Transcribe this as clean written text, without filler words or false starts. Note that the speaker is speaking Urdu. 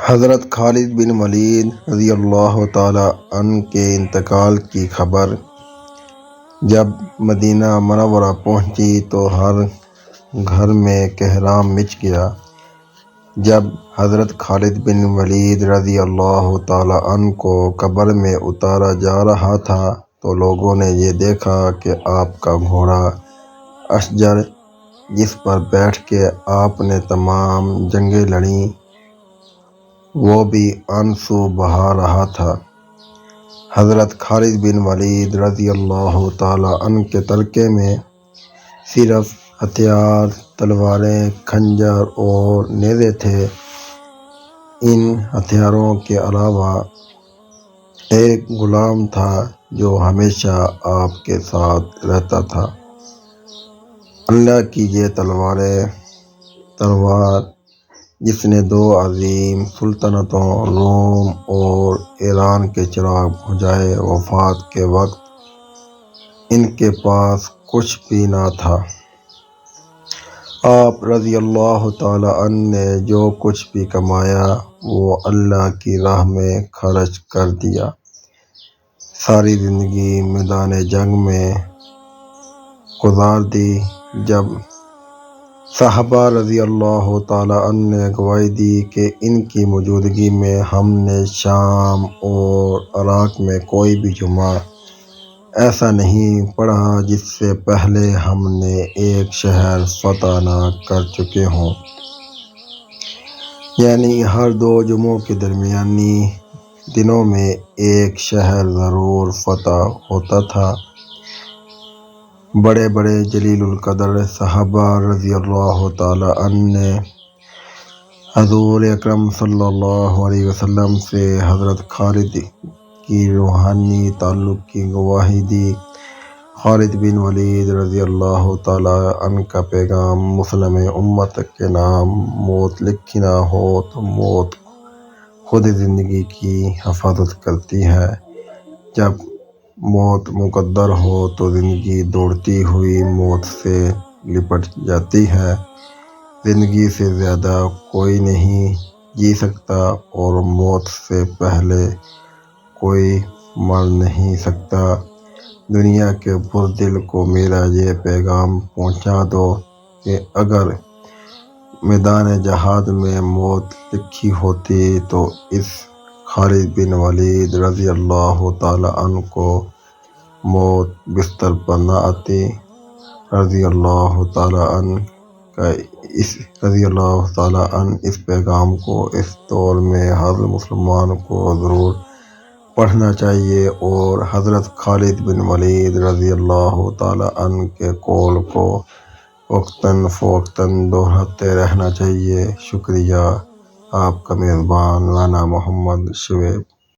حضرت خالد بن ولید رضی اللہ تعالی عنہ کے انتقال کی خبر جب مدینہ منورہ پہنچی تو ہر گھر میں کہرام مچ گیا۔ جب حضرت خالد بن ولید رضی اللہ تعالی عنہ کو قبر میں اتارا جا رہا تھا تو لوگوں نے یہ دیکھا کہ آپ کا گھوڑا اشجر، جس پر بیٹھ کے آپ نے تمام جنگیں لڑیں، وہ بھی آنسو بہا رہا تھا۔ حضرت خالد بن ولید رضی اللہ تعالی عنہ کے ترکے میں صرف ہتھیار، تلواریں، خنجر اور نیزے تھے۔ ان ہتھیاروں کے علاوہ ایک غلام تھا جو ہمیشہ آپ کے ساتھ رہتا تھا۔ اللہ کی یہ تلوار جس نے دو عظیم سلطنتوں روم اور ایران کے چراغ بجھائے، وفات کے وقت ان کے پاس کچھ بھی نہ تھا۔ آپ رضی اللہ تعالی عنہ نے جو کچھ بھی کمایا وہ اللہ کی راہ میں خرچ کر دیا۔ ساری زندگی میدان جنگ میں گزار دی۔ جب صحابہ رضی اللہ تعالی عنہ نے گواہی دی کہ ان کی موجودگی میں ہم نے شام اور عراق میں کوئی بھی جمعہ ایسا نہیں پڑھا جس سے پہلے ہم نے ایک شہر فتح نہ کر چکے ہوں، یعنی ہر دو جمعوں کے درمیانی دنوں میں ایک شہر ضرور فتح ہوتا تھا۔ بڑے بڑے جلیل القدر صحابہ رضی اللہ تعالی عنہ نے حضور اکرم صلی اللہ علیہ وسلم سے حضرت خالد کی روحانی تعلق کی گواہی دی۔ خالد بن ولید رضی اللہ تعالی عنہ کا پیغام مسلم امت کے نام موت لکھی نہ ہو تو موت خود زندگی کی حفاظت کرتی ہے، جب موت مقدر ہو تو زندگی دوڑتی ہوئی موت سے لپٹ جاتی ہے۔ زندگی سے زیادہ کوئی نہیں جی سکتا اور موت سے پہلے کوئی مر نہیں سکتا۔ دنیا کے بزدل کو میرا یہ پیغام پہنچا دو کہ اگر میدان جہاد میں موت لکھی ہوتی تو اس خالد بن ولید رضی اللہ تعالی عنہ کو موت بستر پر نہ آتی۔ رضی اللہ تعالی عنہ اس پیغام کو اس دور میں ہر مسلمان کو ضرور پڑھنا چاہیے اور حضرت خالد بن ولید رضی اللہ تعالی عنہ کے قول کو وقتاً فوقتاً دہراتے رہنا چاہیے۔ شکریہ۔ آپ کا میزبان رانا محمد شعیب۔